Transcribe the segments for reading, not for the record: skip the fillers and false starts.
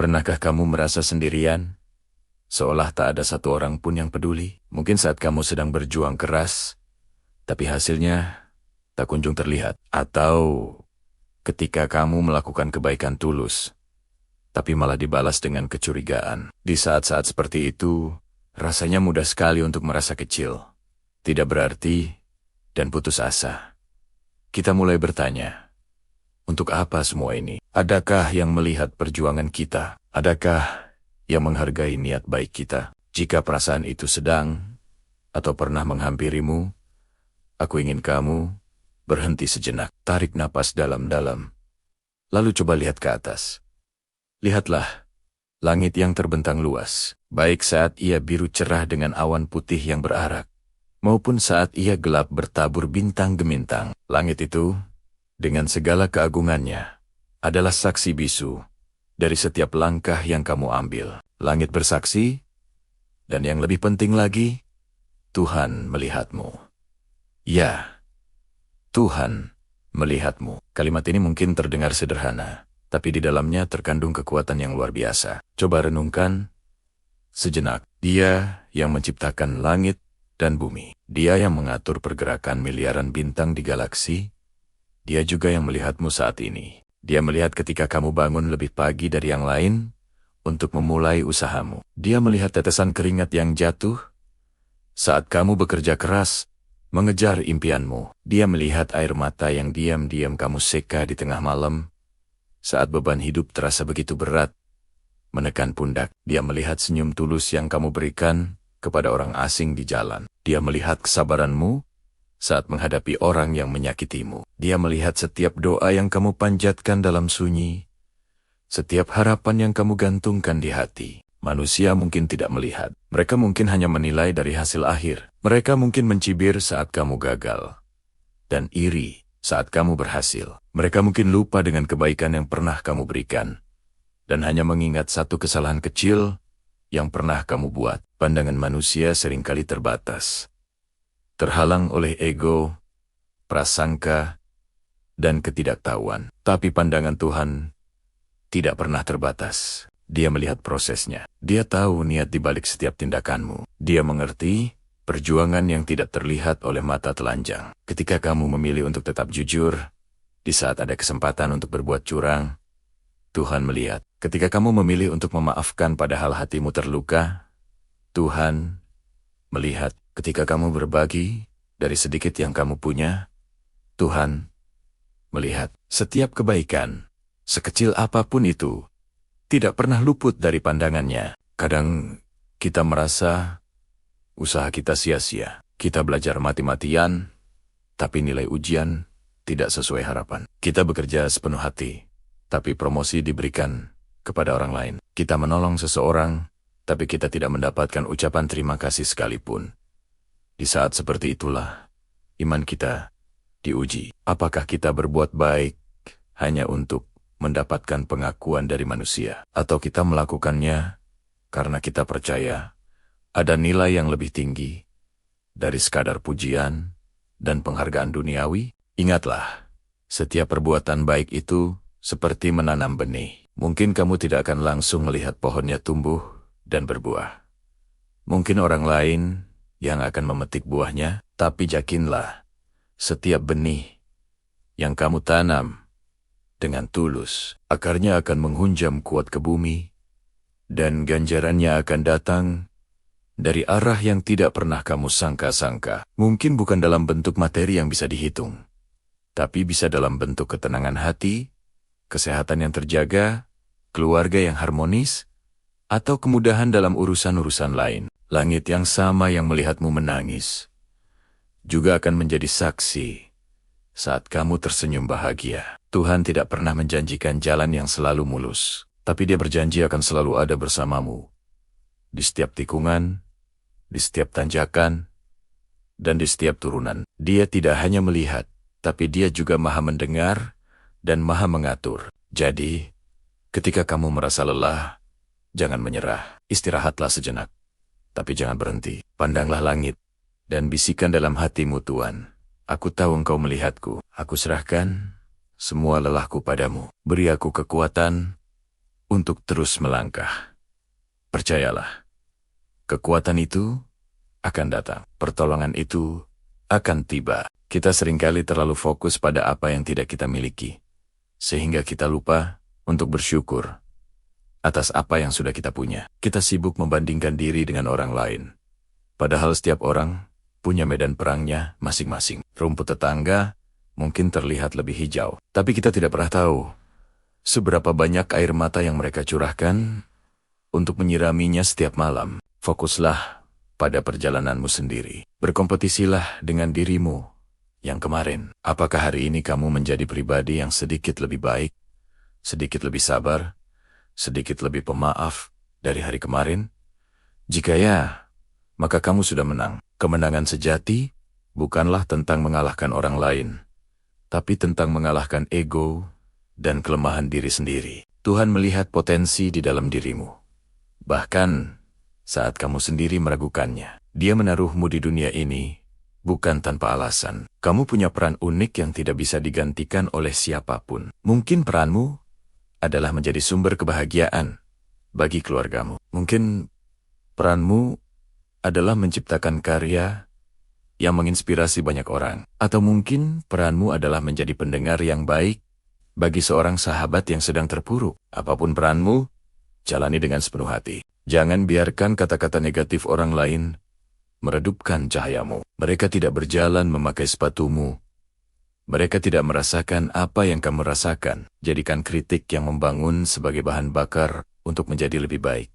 Pernahkah kamu merasa sendirian? Seolah tak ada satu orang pun yang peduli. Mungkin saat kamu sedang berjuang keras, tapi hasilnya tak kunjung terlihat. Atau ketika kamu melakukan kebaikan tulus, tapi malah dibalas dengan kecurigaan. Di saat-saat seperti itu, rasanya mudah sekali untuk merasa kecil, tidak berarti, dan putus asa. Kita mulai bertanya, untuk apa semua ini? Adakah yang melihat perjuangan kita? Adakah yang menghargai niat baik kita? Jika perasaan itu sedang atau pernah menghampirimu, aku ingin kamu berhenti sejenak, tarik napas dalam-dalam, lalu coba lihat ke atas. Lihatlah langit yang terbentang luas, baik saat ia biru cerah dengan awan putih yang berarak, maupun saat ia gelap bertabur bintang gemintang. Langit itu, dengan segala keagungannya, adalah saksi bisu dari setiap langkah yang kamu ambil. Langit bersaksi, dan yang lebih penting lagi, Tuhan melihatmu. Ya, Tuhan melihatmu. Kalimat ini mungkin terdengar sederhana, tapi di dalamnya terkandung kekuatan yang luar biasa. Coba renungkan sejenak. Dia yang menciptakan langit dan bumi. Dia yang mengatur pergerakan miliaran bintang di galaksi. Dia juga yang melihatmu saat ini. Dia melihat ketika kamu bangun lebih pagi dari yang lain untuk memulai usahamu. Dia melihat tetesan keringat yang jatuh saat kamu bekerja keras mengejar impianmu. Dia melihat air mata yang diam-diam kamu seka di tengah malam saat beban hidup terasa begitu berat menekan pundak. Dia melihat senyum tulus yang kamu berikan kepada orang asing di jalan. Dia melihat kesabaranmu saat menghadapi orang yang menyakitimu. Dia melihat setiap doa yang kamu panjatkan dalam sunyi, setiap harapan yang kamu gantungkan di hati. Manusia mungkin tidak melihat. Mereka mungkin hanya menilai dari hasil akhir. Mereka mungkin mencibir saat kamu gagal, dan iri saat kamu berhasil. Mereka mungkin lupa dengan kebaikan yang pernah kamu berikan, dan hanya mengingat satu kesalahan kecil yang pernah kamu buat. Pandangan manusia seringkali terbatas, terhalang oleh ego, prasangka, dan ketidaktahuan. Tapi pandangan Tuhan tidak pernah terbatas. Dia melihat prosesnya. Dia tahu niat di balik setiap tindakanmu. Dia mengerti perjuangan yang tidak terlihat oleh mata telanjang. Ketika kamu memilih untuk tetap jujur, di saat ada kesempatan untuk berbuat curang, Tuhan melihat. Ketika kamu memilih untuk memaafkan padahal hatimu terluka, Tuhan melihat. Ketika kamu berbagi dari sedikit yang kamu punya, Tuhan melihat. Setiap kebaikan, sekecil apapun itu, tidak pernah luput dari pandangannya. Kadang kita merasa usaha kita sia-sia. Kita belajar mati-matian, tapi nilai ujian tidak sesuai harapan. Kita bekerja sepenuh hati, tapi promosi diberikan kepada orang lain. Kita menolong seseorang, tapi kita tidak mendapatkan ucapan terima kasih sekalipun. Di saat seperti itulah, iman kita diuji. Apakah kita berbuat baik hanya untuk mendapatkan pengakuan dari manusia, atau kita melakukannya karena kita percaya ada nilai yang lebih tinggi dari sekadar pujian dan penghargaan duniawi? Ingatlah, setiap perbuatan baik itu seperti menanam benih. Mungkin kamu tidak akan langsung melihat pohonnya tumbuh dan berbuah. Mungkin orang lain yang akan memetik buahnya, tapi yakinlah, setiap benih yang kamu tanam dengan tulus, akarnya akan menghunjam kuat ke bumi, dan ganjarannya akan datang dari arah yang tidak pernah kamu sangka-sangka. Mungkin bukan dalam bentuk materi yang bisa dihitung, tapi bisa dalam bentuk ketenangan hati, kesehatan yang terjaga, keluarga yang harmonis, atau kemudahan dalam urusan-urusan lain. Langit yang sama yang melihatmu menangis juga akan menjadi saksi saat kamu tersenyum bahagia. Tuhan tidak pernah menjanjikan jalan yang selalu mulus, tapi Dia berjanji akan selalu ada bersamamu di setiap tikungan, di setiap tanjakan, dan di setiap turunan. Dia tidak hanya melihat, tapi Dia juga Maha mendengar dan Maha mengatur. Jadi, ketika kamu merasa lelah, jangan menyerah. Istirahatlah sejenak, tapi jangan berhenti. Pandanglah langit dan bisikan dalam hatimu, Tuhan, aku tahu Engkau melihatku. Aku serahkan semua lelahku padamu. Beri aku kekuatan untuk terus melangkah. Percayalah, kekuatan itu akan datang. Pertolongan itu akan tiba. Kita seringkali terlalu fokus pada apa yang tidak kita miliki, sehingga kita lupa untuk bersyukur atas apa yang sudah kita punya. Kita sibuk membandingkan diri dengan orang lain, padahal setiap orang punya medan perangnya masing-masing. Rumput tetangga mungkin terlihat lebih hijau, tapi kita tidak pernah tahu seberapa banyak air mata yang mereka curahkan untuk menyiraminya setiap malam. Fokuslah pada perjalananmu sendiri. Berkompetisilah dengan dirimu yang kemarin. Apakah hari ini kamu menjadi pribadi yang sedikit lebih baik, sedikit lebih sabar, sedikit lebih pemaaf dari hari kemarin? Jika ya, maka kamu sudah menang. Kemenangan sejati bukanlah tentang mengalahkan orang lain, tapi tentang mengalahkan ego dan kelemahan diri sendiri. Tuhan melihat potensi di dalam dirimu, bahkan saat kamu sendiri meragukannya. Dia menaruhmu di dunia ini bukan tanpa alasan. Kamu punya peran unik yang tidak bisa digantikan oleh siapapun. Mungkin peranmu adalah menjadi sumber kebahagiaan bagi keluargamu. Mungkin peranmu adalah menciptakan karya yang menginspirasi banyak orang. Atau mungkin peranmu adalah menjadi pendengar yang baik bagi seorang sahabat yang sedang terpuruk. Apapun peranmu, jalani dengan sepenuh hati. Jangan biarkan kata-kata negatif orang lain meredupkan cahayamu. Mereka tidak berjalan memakai sepatumu. Mereka tidak merasakan apa yang kamu rasakan. Jadikan kritik yang membangun sebagai bahan bakar untuk menjadi lebih baik.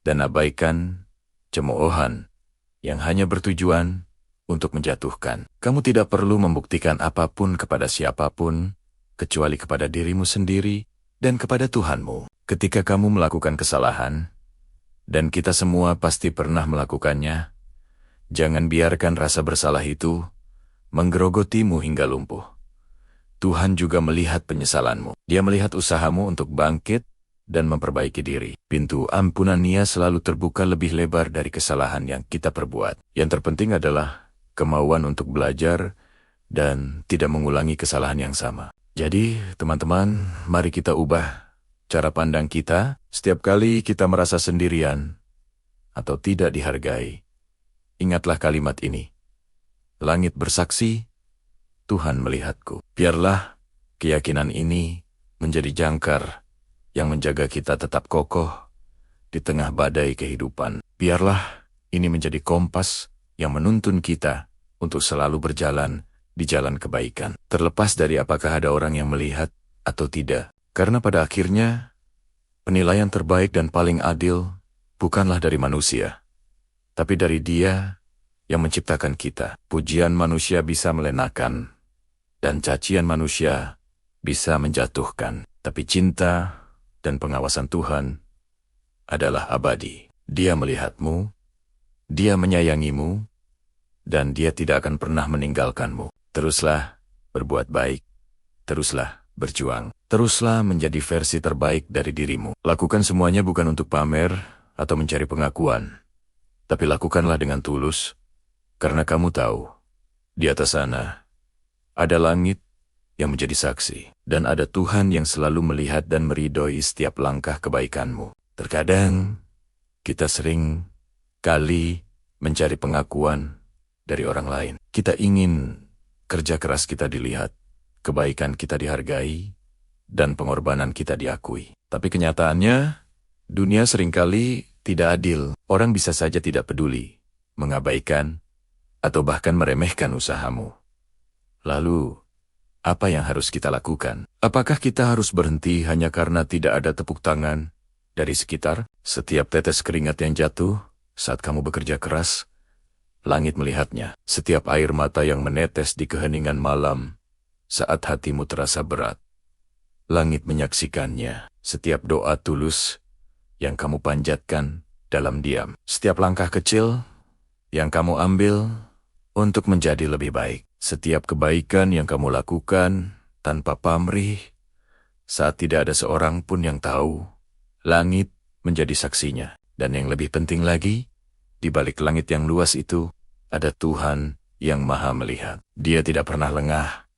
Dan abaikan cemoohan yang hanya bertujuan untuk menjatuhkan. Kamu tidak perlu membuktikan apapun kepada siapapun, kecuali kepada dirimu sendiri dan kepada Tuhanmu. Ketika kamu melakukan kesalahan, dan kita semua pasti pernah melakukannya, jangan biarkan rasa bersalah itu menggerogotimu hingga lumpuh. Tuhan juga melihat penyesalanmu. Dia melihat usahamu untuk bangkit dan memperbaiki diri. Pintu ampunan-Nya selalu terbuka lebih lebar dari kesalahan yang kita perbuat. Yang terpenting adalah kemauan untuk belajar dan tidak mengulangi kesalahan yang sama. Jadi, teman-teman, mari kita ubah cara pandang kita setiap kali kita merasa sendirian atau tidak dihargai. Ingatlah kalimat ini. Langit bersaksi, Tuhan melihatku. Biarlah keyakinan ini menjadi jangkar yang menjaga kita tetap kokoh di tengah badai kehidupan. Biarlah ini menjadi kompas yang menuntun kita untuk selalu berjalan di jalan kebaikan. Terlepas dari apakah ada orang yang melihat atau tidak. Karena pada akhirnya, penilaian terbaik dan paling adil bukanlah dari manusia, tapi dari Dia yang menciptakan kita. Pujian manusia bisa melenakan, dan cacian manusia bisa menjatuhkan. Tapi cinta dan pengawasan Tuhan adalah abadi. Dia melihatmu, Dia menyayangimu, dan Dia tidak akan pernah meninggalkanmu. Teruslah berbuat baik, teruslah berjuang, teruslah menjadi versi terbaik dari dirimu. Lakukan semuanya bukan untuk pamer atau mencari pengakuan, tapi lakukanlah dengan tulus, karena kamu tahu, di atas sana ada langit yang menjadi saksi, dan ada Tuhan yang selalu melihat dan meridhoi setiap langkah kebaikanmu. Terkadang, kita sering kali mencari pengakuan dari orang lain. Kita ingin kerja keras kita dilihat, kebaikan kita dihargai, dan pengorbanan kita diakui. Tapi kenyataannya, dunia seringkali tidak adil. Orang bisa saja tidak peduli, mengabaikan, atau bahkan meremehkan usahamu. Lalu, apa yang harus kita lakukan? Apakah kita harus berhenti hanya karena tidak ada tepuk tangan dari sekitar? Setiap tetes keringat yang jatuh saat kamu bekerja keras, langit melihatnya. Setiap air mata yang menetes di keheningan malam saat hatimu terasa berat, langit menyaksikannya. Setiap doa tulus yang kamu panjatkan dalam diam. Setiap langkah kecil yang kamu ambil untuk menjadi lebih baik. Setiap kebaikan yang kamu lakukan tanpa pamrih saat tidak ada seorang pun yang tahu, langit menjadi saksinya. Dan yang lebih penting lagi, di balik langit yang luas itu, ada Tuhan yang Maha Melihat. Dia tidak pernah lengah,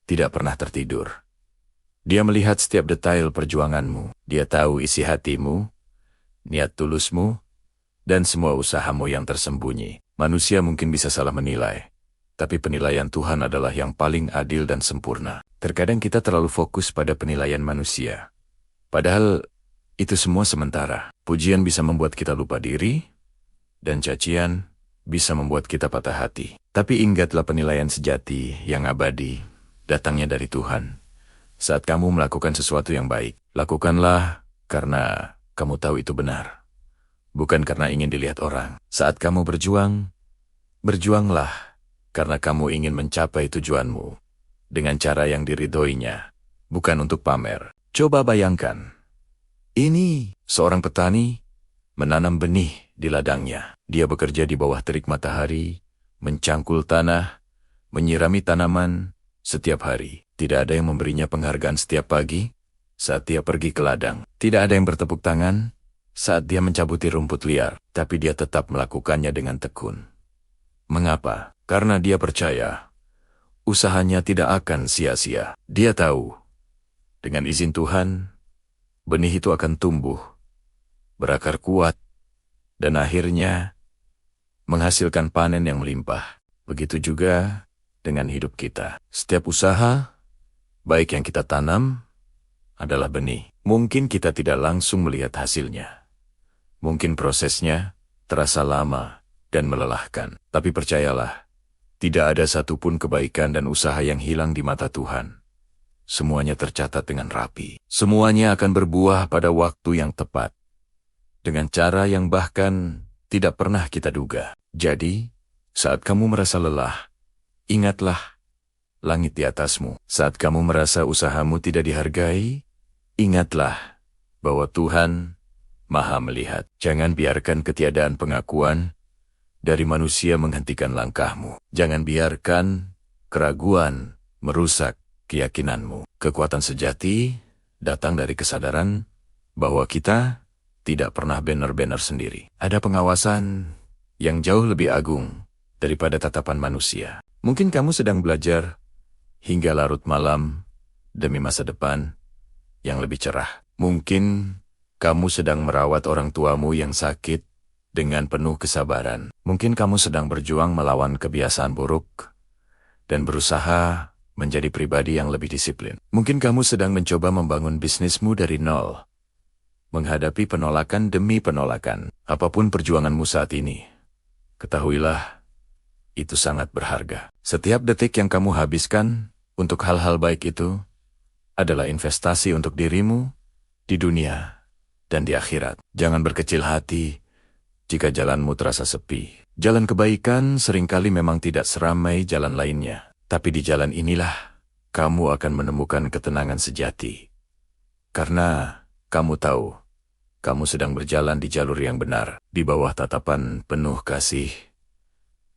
tidak pernah tertidur. Dia melihat setiap detail perjuanganmu. Dia tahu isi hatimu, niat tulusmu, dan semua usahamu yang tersembunyi. Manusia mungkin bisa salah menilai, tapi penilaian Tuhan adalah yang paling adil dan sempurna. Terkadang kita terlalu fokus pada penilaian manusia. Padahal itu semua sementara. Pujian bisa membuat kita lupa diri, dan cacian bisa membuat kita patah hati. Tapi ingatlah penilaian sejati yang abadi, datangnya dari Tuhan. Saat kamu melakukan sesuatu yang baik, lakukanlah karena kamu tahu itu benar. Bukan karena ingin dilihat orang. Saat kamu berjuang, berjuanglah karena kamu ingin mencapai tujuanmu dengan cara yang diridhoinya, bukan untuk pamer. Coba bayangkan, ini seorang petani menanam benih di ladangnya. Dia bekerja di bawah terik matahari, mencangkul tanah, menyirami tanaman setiap hari. Tidak ada yang memberinya penghargaan setiap pagi saat dia pergi ke ladang. Tidak ada yang bertepuk tangan saat dia mencabuti rumput liar, tapi dia tetap melakukannya dengan tekun. Mengapa? Karena dia percaya usahanya tidak akan sia-sia. Dia tahu, dengan izin Tuhan, benih itu akan tumbuh, berakar kuat, dan akhirnya menghasilkan panen yang melimpah. Begitu juga dengan hidup kita. Setiap usaha, baik yang kita tanam, adalah benih. Mungkin kita tidak langsung melihat hasilnya. Mungkin prosesnya terasa lama dan melelahkan. Tapi percayalah, tidak ada satupun kebaikan dan usaha yang hilang di mata Tuhan. Semuanya tercatat dengan rapi. Semuanya akan berbuah pada waktu yang tepat, dengan cara yang bahkan tidak pernah kita duga. Jadi, saat kamu merasa lelah, ingatlah langit di atasmu. Saat kamu merasa usahamu tidak dihargai, ingatlah bahwa Tuhan Maha melihat. Jangan biarkan ketiadaan pengakuan dari manusia menghentikan langkahmu. Jangan biarkan keraguan merusak keyakinanmu. Kekuatan sejati datang dari kesadaran bahwa kita tidak pernah benar-benar sendiri. Ada pengawasan yang jauh lebih agung daripada tatapan manusia. Mungkin kamu sedang belajar hingga larut malam demi masa depan yang lebih cerah. Mungkin kamu sedang merawat orang tuamu yang sakit dengan penuh kesabaran. Mungkin kamu sedang berjuang melawan kebiasaan buruk dan berusaha menjadi pribadi yang lebih disiplin. Mungkin kamu sedang mencoba membangun bisnismu dari nol, menghadapi penolakan demi penolakan. Apapun perjuanganmu saat ini, ketahuilah, itu sangat berharga. Setiap detik yang kamu habiskan untuk hal-hal baik itu adalah investasi untuk dirimu di dunia dan di akhirat. Jangan berkecil hati jika jalanmu terasa sepi. Jalan kebaikan seringkali memang tidak seramai jalan lainnya. Tapi di jalan inilah kamu akan menemukan ketenangan sejati. Karena kamu tahu, kamu sedang berjalan di jalur yang benar, di bawah tatapan penuh kasih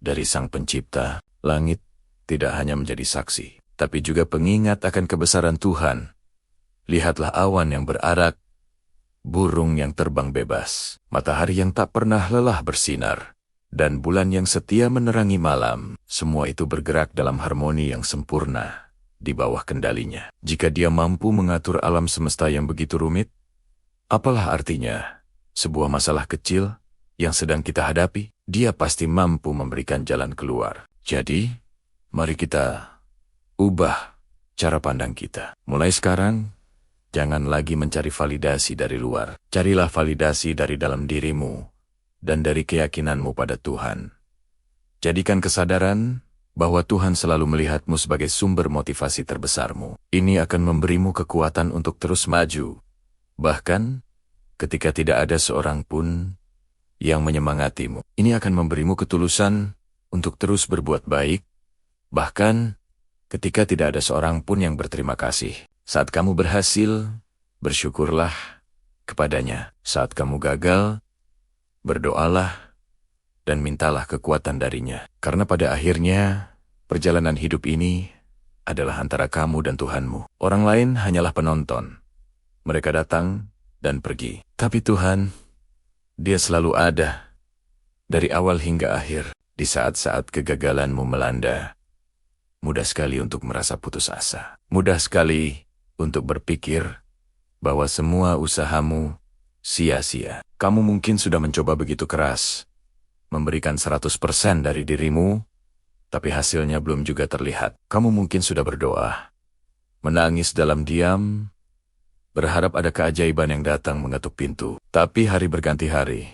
dari Sang Pencipta. Langit tidak hanya menjadi saksi, tapi juga pengingat akan kebesaran Tuhan. Lihatlah awan yang berarak, burung yang terbang bebas, matahari yang tak pernah lelah bersinar, dan bulan yang setia menerangi malam. Semua itu bergerak dalam harmoni yang sempurna di bawah kendalinya. Jika dia mampu mengatur alam semesta yang begitu rumit, apalah artinya sebuah masalah kecil yang sedang kita hadapi? Dia pasti mampu memberikan jalan keluar. Jadi, mari kita ubah cara pandang kita. Mulai sekarang, jangan lagi mencari validasi dari luar. Carilah validasi dari dalam dirimu dan dari keyakinanmu pada Tuhan. Jadikan kesadaran bahwa Tuhan selalu melihatmu sebagai sumber motivasi terbesarmu. Ini akan memberimu kekuatan untuk terus maju. Bahkan, ketika tidak ada seorang pun yang menyemangatimu. Ini akan memberimu ketulusan untuk terus berbuat baik. Bahkan, ketika tidak ada seorang pun yang berterima kasih. Saat kamu berhasil, bersyukurlah kepadanya. Saat kamu gagal, berdoalah dan mintalah kekuatan darinya. Karena pada akhirnya, perjalanan hidup ini adalah antara kamu dan Tuhanmu. Orang lain hanyalah penonton. Mereka datang dan pergi. Tapi Tuhan, Dia selalu ada dari awal hingga akhir. Di saat-saat kegagalanmu melanda, mudah sekali untuk merasa putus asa. Mudah sekali untuk berpikir bahwa semua usahamu sia-sia. Kamu mungkin sudah mencoba begitu keras, memberikan 100% dari dirimu, tapi hasilnya belum juga terlihat. Kamu mungkin sudah berdoa, menangis dalam diam, berharap ada keajaiban yang datang mengetuk pintu. Tapi hari berganti hari,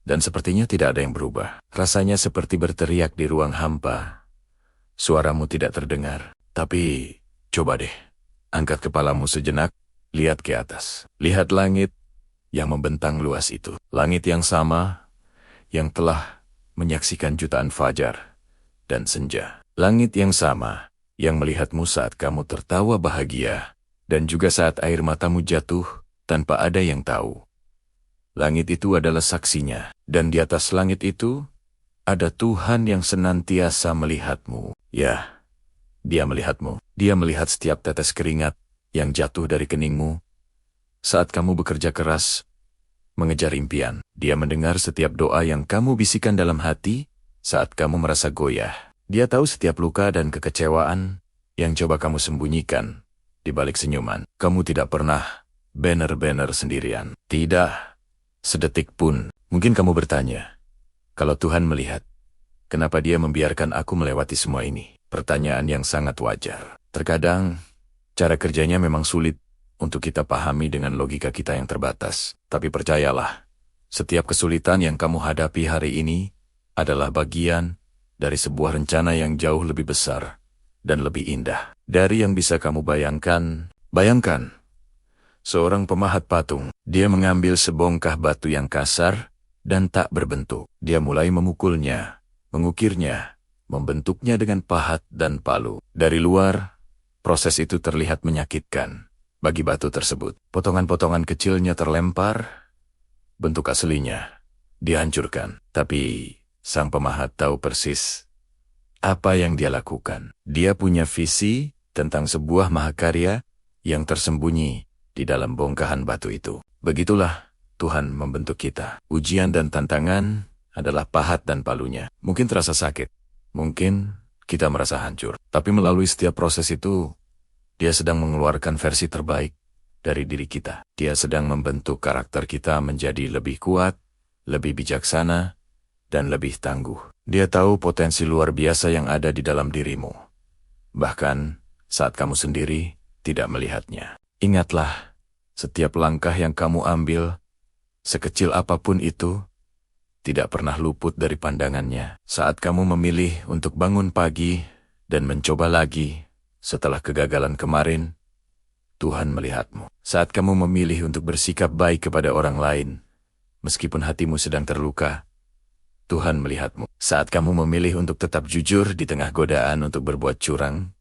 dan sepertinya tidak ada yang berubah. Rasanya seperti berteriak di ruang hampa. Suaramu tidak terdengar. Tapi, coba deh, angkat kepalamu sejenak, lihat ke atas. Lihat langit yang membentang luas itu. Langit yang sama, yang telah menyaksikan jutaan fajar dan senja. Langit yang sama, yang melihatmu saat kamu tertawa bahagia, dan juga saat air matamu jatuh tanpa ada yang tahu. Langit itu adalah saksinya, dan di atas langit itu, ada Tuhan yang senantiasa melihatmu. Ya, Dia melihatmu. Dia melihat setiap tetes keringat yang jatuh dari keningmu saat kamu bekerja keras mengejar impian. Dia mendengar setiap doa yang kamu bisikan dalam hati saat kamu merasa goyah. Dia tahu setiap luka dan kekecewaan yang coba kamu sembunyikan di balik senyuman. Kamu tidak pernah benar-benar sendirian. Tidak sedetik pun. Mungkin kamu bertanya, kalau Tuhan melihat, kenapa Dia membiarkan aku melewati semua ini? Pertanyaan yang sangat wajar. Terkadang, cara kerjanya memang sulit untuk kita pahami dengan logika kita yang terbatas. Tapi percayalah, setiap kesulitan yang kamu hadapi hari ini adalah bagian dari sebuah rencana yang jauh lebih besar dan lebih indah dari yang bisa kamu bayangkan. Bayangkan, seorang pemahat patung. Dia mengambil sebongkah batu yang kasar dan tak berbentuk. Dia mulai memukulnya, mengukirnya, membentuknya dengan pahat dan palu. Dari luar, proses itu terlihat menyakitkan bagi batu tersebut. Potongan-potongan kecilnya terlempar, bentuk aslinya dihancurkan. Tapi sang pemahat tahu persis apa yang dia lakukan. Dia punya visi tentang sebuah mahakarya yang tersembunyi di dalam bongkahan batu itu. Begitulah Tuhan membentuk kita. Ujian dan tantangan adalah pahat dan palunya. Mungkin terasa sakit, mungkin kita merasa hancur. Tapi melalui setiap proses itu, Dia sedang mengeluarkan versi terbaik dari diri kita. Dia sedang membentuk karakter kita menjadi lebih kuat, lebih bijaksana, dan lebih tangguh. Dia tahu potensi luar biasa yang ada di dalam dirimu. Bahkan saat kamu sendiri tidak melihatnya. Ingatlah, setiap langkah yang kamu ambil, sekecil apapun itu, tidak pernah luput dari pandangannya. Saat kamu memilih untuk bangun pagi dan mencoba lagi setelah kegagalan kemarin, Tuhan melihatmu. Saat kamu memilih untuk bersikap baik kepada orang lain, meskipun hatimu sedang terluka, Tuhan melihatmu. Saat kamu memilih untuk tetap jujur di tengah godaan untuk berbuat curang,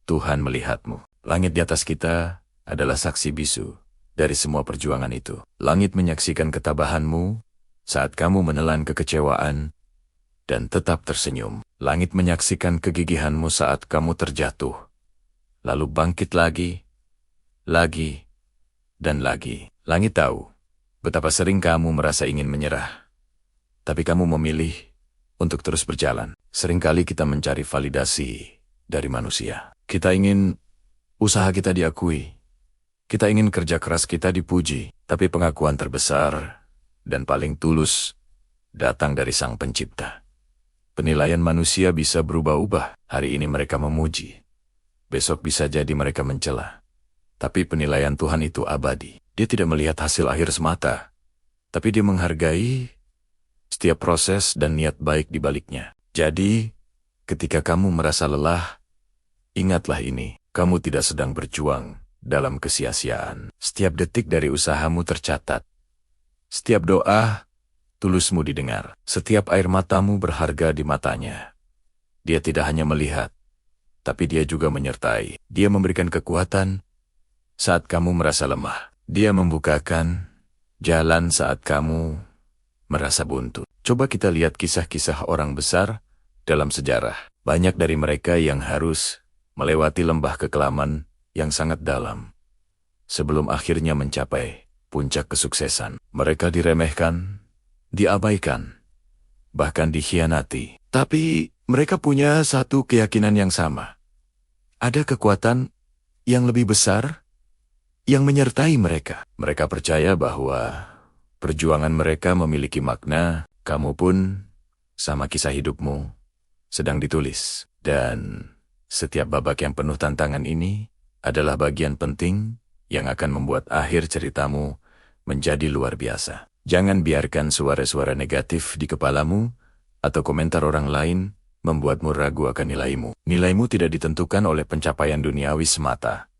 Tuhan melihatmu. Langit di atas kita adalah saksi bisu dari semua perjuangan itu. Langit menyaksikan ketabahanmu saat kamu menelan kekecewaan dan tetap tersenyum. Langit menyaksikan kegigihanmu saat kamu terjatuh, lalu bangkit lagi, dan lagi. Langit tahu betapa sering kamu merasa ingin menyerah, tapi kamu memilih untuk terus berjalan. Seringkali kita mencari validasi dari manusia. Kita ingin usaha kita diakui. Kita ingin kerja keras kita dipuji. Tapi pengakuan terbesar dan paling tulus datang dari Sang Pencipta. Penilaian manusia bisa berubah-ubah. Hari ini mereka memuji. Besok bisa jadi mereka mencela. Tapi penilaian Tuhan itu abadi. Dia tidak melihat hasil akhir semata, tapi Dia menghargai setiap proses dan niat baik di baliknya. Jadi, ketika kamu merasa lelah, ingatlah ini, kamu tidak sedang berjuang dalam kesia-siaan. Setiap detik dari usahamu tercatat. Setiap doa tulusmu didengar. Setiap air matamu berharga di matanya. Dia tidak hanya melihat, tapi Dia juga menyertai. Dia memberikan kekuatan saat kamu merasa lemah. Dia membukakan jalan saat kamu merasa buntu. Coba kita lihat kisah-kisah orang besar dalam sejarah. Banyak dari mereka yang harus melewati lembah kekelaman yang sangat dalam sebelum akhirnya mencapai puncak kesuksesan. Mereka diremehkan, diabaikan, bahkan dikhianati. Tapi mereka punya satu keyakinan yang sama. Ada kekuatan yang lebih besar yang menyertai mereka. Mereka percaya bahwa perjuangan mereka memiliki makna. Kamu pun sama, kisah hidupmu sedang ditulis. Dan setiap babak yang penuh tantangan ini adalah bagian penting yang akan membuat akhir ceritamu menjadi luar biasa. Jangan biarkan suara-suara negatif di kepalamu atau komentar orang lain membuatmu ragu akan nilaimu. Nilaimu tidak ditentukan oleh pencapaian duniawi semata,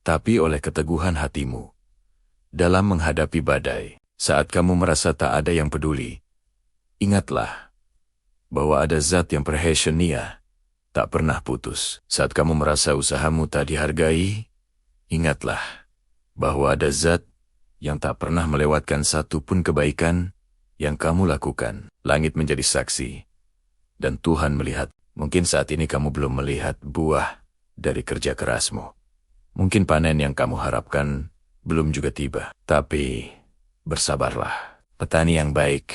tapi oleh keteguhan hatimu dalam menghadapi badai. Saat kamu merasa tak ada yang peduli, ingatlah bahwa ada zat yang perhatiannya tak pernah putus. Saat kamu merasa usahamu tak dihargai, ingatlah bahwa ada zat yang tak pernah melewatkan satu pun kebaikan yang kamu lakukan. Langit menjadi saksi, dan Tuhan melihat. Mungkin saat ini kamu belum melihat buah dari kerja kerasmu. Mungkin panen yang kamu harapkan belum juga tiba. Tapi bersabarlah. Petani yang baik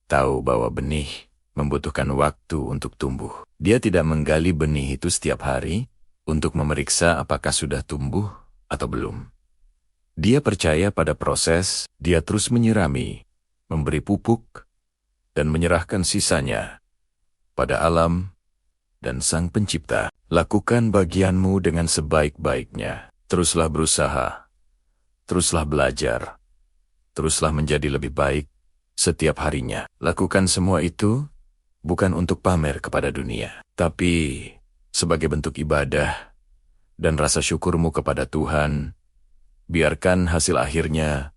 tahu bahwa benih membutuhkan waktu untuk tumbuh. Dia tidak menggali benih itu setiap hari untuk memeriksa apakah sudah tumbuh atau belum. Dia percaya pada proses. Dia terus menyirami, memberi pupuk, dan menyerahkan sisanya pada alam dan Sang Pencipta. Lakukan bagianmu dengan sebaik-baiknya. Teruslah berusaha, teruslah belajar, teruslah menjadi lebih baik setiap harinya. Lakukan semua itu bukan untuk pamer kepada dunia, tapi sebagai bentuk ibadah dan rasa syukurmu kepada Tuhan. Biarkan hasil akhirnya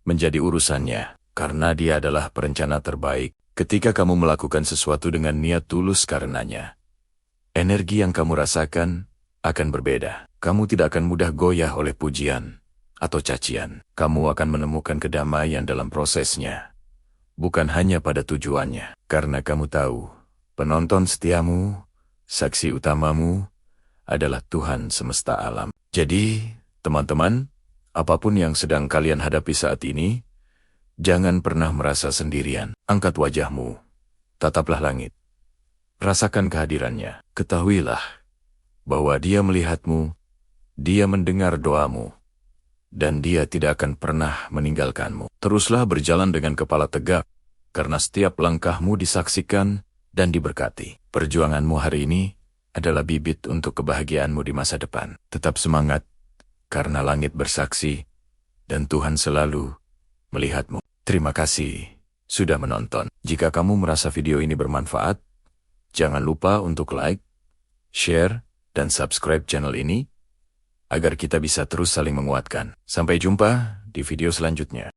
menjadi urusannya, karena Dia adalah perencana terbaik. Ketika kamu melakukan sesuatu dengan niat tulus karenanya, energi yang kamu rasakan akan berbeda. Kamu tidak akan mudah goyah oleh pujian atau cacian. Kamu akan menemukan kedamaian dalam prosesnya, bukan hanya pada tujuannya. Karena kamu tahu, penonton setiamu, saksi utamamu, adalah Tuhan semesta alam. Jadi, teman-teman, apapun yang sedang kalian hadapi saat ini, jangan pernah merasa sendirian. Angkat wajahmu, tataplah langit. Rasakan kehadirannya. Ketahuilah bahwa Dia melihatmu, Dia mendengar doamu, dan Dia tidak akan pernah meninggalkanmu. Teruslah berjalan dengan kepala tegak, karena setiap langkahmu disaksikan dan diberkati. Perjuanganmu hari ini adalah bibit untuk kebahagiaanmu di masa depan. Tetap semangat, karena langit bersaksi, dan Tuhan selalu melihatmu. Terima kasih sudah menonton. Jika kamu merasa video ini bermanfaat, jangan lupa untuk like, share, dan subscribe channel ini, agar kita bisa terus saling menguatkan. Sampai jumpa di video selanjutnya.